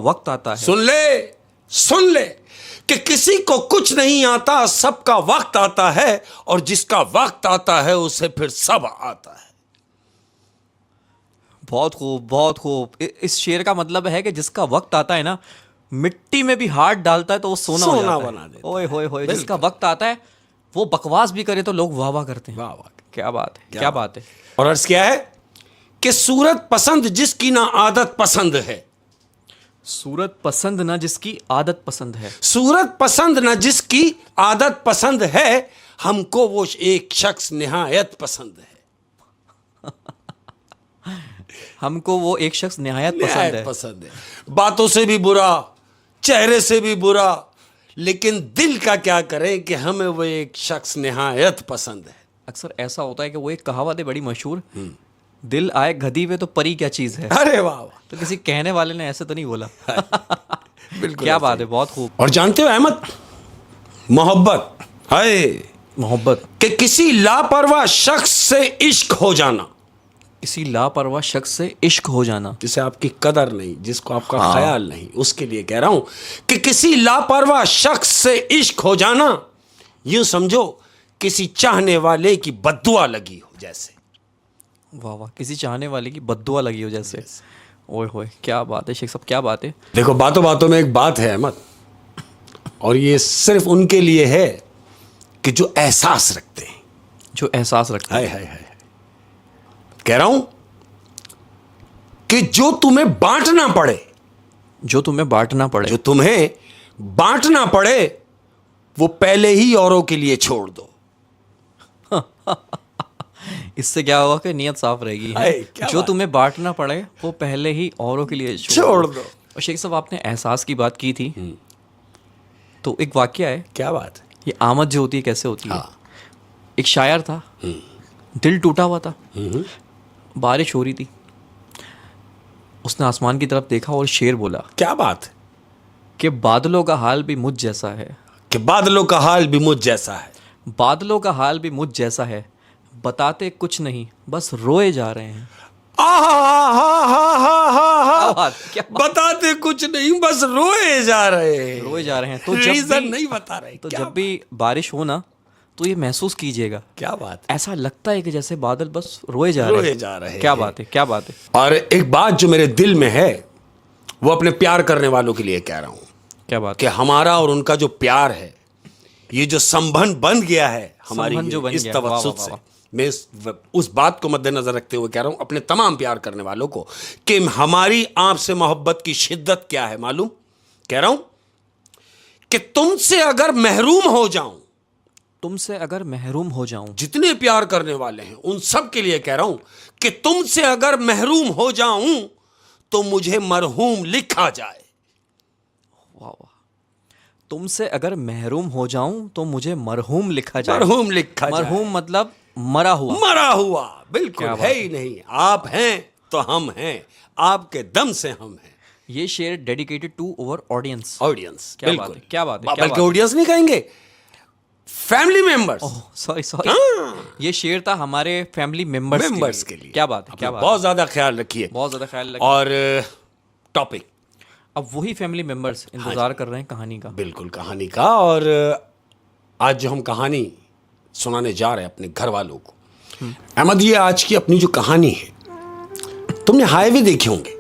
वक्त आता है। सुन ले कि किसी को कुछ नहीं आता, सबका वक्त आता है, और जिसका वक्त आता है उसे फिर सब आता है। बहुत खूब, बहुत खूब। इस शेर का मतलब है कि जिसका वक्त आता है ना, मिट्टी में भी हाथ डालता है तो वो सोना हो जाता बना है। देता ओए होए होए, जिसका वक्त आता है वो बकवास भी करे तो लोग वाह वाह करते हैं। वाह वाह, क्या बात है, क्या बात है। और अर्ज क्या है कि सूरत पसंद जिसकी ना आदत पसंद है। सूरत पसंद ना जिसकी आदत पसंद है। सूरत पसंद ना जिसकी आदत पसंद है, हमको वो एक शख्स निहायत पसंद है। हमको वो एक शख्स निहायत पसंद है। बातों से भी बुरा, चेहरे से भी बुरा, लेकिन दिल का क्या करें कि हमें वो एक शख्स निहायत पसंद है। अक्सर ऐसा होता है कि वो एक कहावत है बड़ी मशहूर, दिल आए गधी में तो परी क्या चीज है। अरे वाह वाह, तो किसी कहने वाले ने ऐसे तो नहीं बोला। बिल्कुल क्या बात है, बहुत खूब। और जानते हो अहमद, मोहब्बत है मोहब्बत कि किसी लापरवाह शख्स से इश्क हो जाना। किसी लापरवाह शख्स से इश्क हो जाना, जिसे आपकी कदर नहीं, जिसको आपका ख्याल नहीं, उसके लिए कह रहा हूं कि किसी लापरवाह शख्स से इश्क हो जाना, यूं समझो किसी चाहने वाले की बद्दुआ लगी हो जैसे। वाह वाह, किसी चाहने वाले की बद्दुआ लगी हो जैसे। ओए होए, क्या बात है शेख साहब, क्या बात है। देखो, बातों बातों में एक बात है अहमद, और ये सिर्फ उनके लिए है कि जो एहसास रखते हैं। जो एहसास रखते हैं। हाय कह रहा हूं कि जो तुम्हें बांटना पड़े, जो तुम्हें बांटना पड़े, जो तुम्हें बांटना पड़े, वो पहले ही औरों के लिए छोड़ दो। इससे क्या होगा कि नियत साफ रहेगी। जो तुम्हें बांटना पड़े वो पहले ही औरों के लिए छोड़ दो। और शेख साहब, आपने एहसास की बात की थी, तो एक वाकया है। क्या बात है। ये आमद जो होती है कैसे होती है। एक शायर था, दिल टूटा हुआ था, बारिश हो रही थी, उसने आसमान की तरफ देखा और शेर बोला। क्या बात है। कि बादलों का हाल भी मुझ जैसा है। कि बादलों का हाल भी मुझ जैसा है। बादलों का हाल भी मुझ जैसा है, बताते कुछ नहीं बस रोए जा रहे हैं। क्या बताते कुछ नहीं बस रोए जा रहे हैं। रोए जा रहे हैं। तो रीजन नहीं बता रहे। तो जब भी बारिश हो ना, तो ये महसूस कीजिएगा। क्या बात है। ऐसा लगता है कि जैसे बादल बस रोए जा रहे हैं। क्या बात है, क्या बात है। और एक बात जो मेरे दिल में है, वो अपने प्यार करने वालों के लिए कह रहा हूं। क्या बात कि हमारा और उनका जो प्यार है, ये जो संबंध बन गया है हमारी इस तवज्जुह से, मैं उस बात को मद्देनजर रखते हुए कह रहा हूं अपने तमाम प्यार करने वालों को कि हमारी आपसे मोहब्बत की शिद्दत क्या है मालूम। कह रहा हूं कि तुमसे अगर महरूम हो जाऊं, तुमसे अगर महरूम हो जाऊं, जितने प्यार करने वाले हैं उन सब के लिए कह रहा हूं कि तुमसे अगर महरूम हो जाऊं तो मुझे मरहूम लिखा जाए। वाह वाह। तुमसे अगर महरूम हो जाऊं तो मुझे मरहूम लिखा जाए। मरहूम लिखा जाए। मरहूम मतलब मरा हुआ। मरा हुआ, बिल्कुल है ही नहीं। आप हैं तो हम हैं, आपके दम से हम हैं। ये शेर dedicated to our audience. Audience, क्या बात है, क्या बात है। बल्कि ऑडियंस नहीं कहेंगे, फैमिली मेंबर्स। सॉरी, ये शेर था हमारे फैमिली मेंबर्स के लिए। क्या बात है, क्या बात। बहुत ज्यादा ख्याल रखिए, बहुत ज्यादा ख्याल रखिए। और टॉपिक अब वही फैमिली मेंबर्स इंतजार कर रहे हैं कहानी का। बिल्कुल, कहानी का। और आज जो हम कहानी सुनाने जा रहे हैं अपने घर वालों को, अहमद, ये आज की अपनी जो कहानी है, तुमने हाईवे देखे होंगे,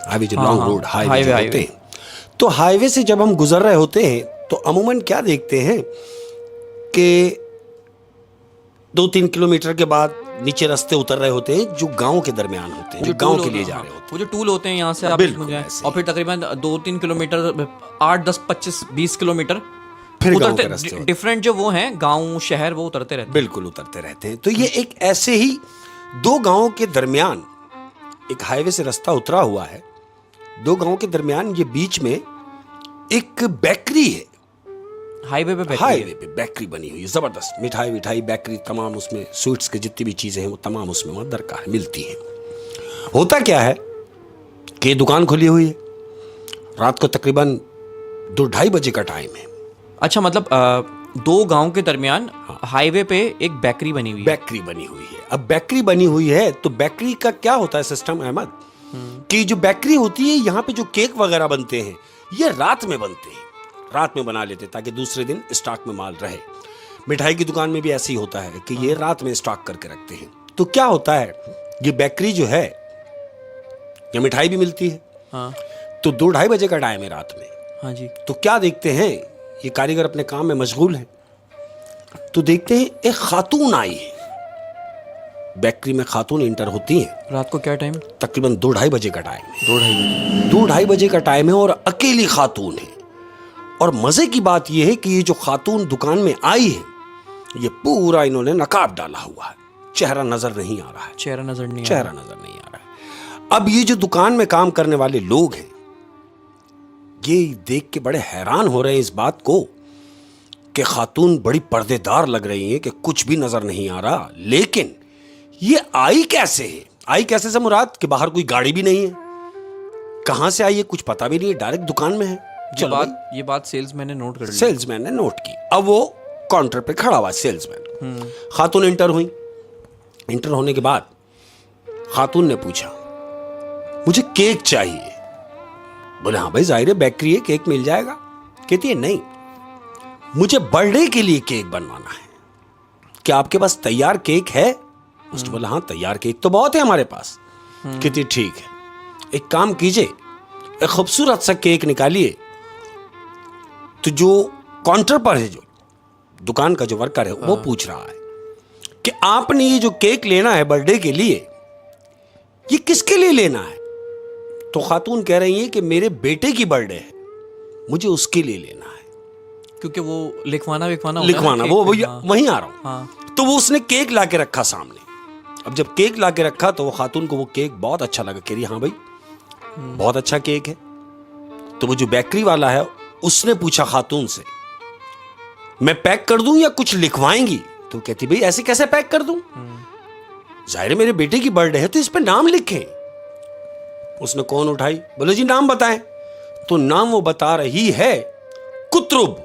हाईवे जो लॉन्ग रोड हाईवे होते हैं, तो हाईवे से जब हम गुजर रहे होते हैं तो अमूमन क्या देखते हैं कि 2-3 किलोमीटर के बाद नीचे रास्ते उतर रहे होते हैं जो गांव के दरमियान होते हैं, जो गांव के लिए जा रहे होते हैं। वो जो टूल होते हैं यहाँ से आप और फिर तकरीबन 2-3 किलोमीटर, 8, 10, 25, 20 किलोमीटर फिर उतरते, डिफरेंट जो वो हैं गांव शहर, वो उतरते रहते हैं। बिल्कुल उतरते रहते हैं। तो ये एक ऐसे ही 2 गांवों के दरमियान एक हाईवे से रास्ता उतरा हुआ है। 2 गांवों के दरमियान ये बीच में एक बेकरी है। हाईवे पे बेकरी बनी हुई है, जबरदस्त। मिठाई विठाई, बेकरी, तमाम उसमें स्वीट्स की जितनी भी चीजें हैं वो तमाम उसमें वहां दरकार मिलती हैं। होता क्या है कि दुकान खुली हुई है, रात को तकरीबन 2-2:30 बजे का टाइम है। अच्छा, मतलब 2 गांव के दरमियान हाईवे पे एक बेकरी बनी हुई है। बेकरी बनी हुई है। अब बेकरी बनी हुई है तो बेकरी का क्या होता है सिस्टम अहमद, कि जो बेकरी होती है, यहाँ पे जो केक वगैरह बनते हैं ये रात में बनते हैं, रात में बना लेते ताकि दूसरे दिन स्टॉक में माल रहे। मिठाई की दुकान में भी ऐसे ही होता है कि ये रात में स्टॉक करके रखते हैं। तो क्या होता है, ये बेकरी जो है, ये मिठाई भी मिलती है। हाँ तो 2-2:30 बजे का टाइम है रात में। हाँ जी। तो क्या देखते हैं, ये कारीगर अपने काम में मशगूल है, तो देखते हैं एक खातून आई है। बेकरी में खातून इंटर होती हैं। रात को क्या टाइम? तकरीबन 2-2:30 बजे का टाइम है। 2-2:30 बजे। 2-2:30 बजे का टाइम है और अकेली खातून है। और मजे की बात यह है कि ये जो खातून दुकान में आई है, ये पूरा इन्होंने नकाब डाला हुआ है, चेहरा नजर नहीं आ रहा है। चेहरा नजर नहीं चेहरा नजर नहीं आ रहा है। अब ये जो दुकान में काम करने वाले लोग हैं, ये देख के बड़े हैरान हो रहे हैं इस बात को कि खातून बड़ी पर्देदार लग रही है, कि कुछ भी नजर नहीं आ रहा। लेकिन ये आई कैसे है? आई कैसे से मुराद कि बाहर कोई गाड़ी भी नहीं है, कहां से आई है कुछ पता भी नहीं है, डायरेक्ट दुकान में है। चलो ये बात सेल्समैन ने नोट कर ली। सेल्समैन ने नोट की। अब वो काउंटर पे खड़ा हुआ सेल्समैन। खातून इंटर हुई। इंटर होने के बाद खातून ने पूछा, मुझे केक चाहिए। बोले हाँ भाई, जाहिर है बेकरी है, केक मिल जाएगा। कहती है नहीं, मुझे बर्थडे के लिए केक बनवाना है, क्या आपके पास तैयार केक है? उसने बोला हाँ, तैयार केक तो बहुत है हमारे पास। कहती है ठीक है, एक काम कीजिए, एक खूबसूरत सा केक निकालिए। तो जो काउंटर पर है, जो दुकान का जो वर्कर है, वो पूछ रहा है कि आपने ये जो केक लेना है बर्थडे के लिए, ये किसके लिए लेना है? तो खातून कह रही है कि मेरे बेटे की बर्थडे है, मुझे उसके लिए लेना है। क्योंकि वो लिखवाना वो वहीं आ रहा हूं। हाँ। तो वो उसने केक ला के रखा सामने। अब जब केक ला के रखा तो वो खातून को वो केक बहुत अच्छा लगा। कह रही हाँ भाई, बहुत अच्छा केक है। तो वो जो बेकरी वाला है, उसने पूछा खातून से, मैं पैक कर दूं या कुछ लिखवाएंगी? तो कहती भाई ऐसे कैसे पैक कर दूं, जाहिर है मेरे बेटे की बर्थडे है, तो इस पे नाम लिखें। उसने कौन उठाई, बोले जी नाम बताएं। तो नाम वो बता रही है कुतरुब।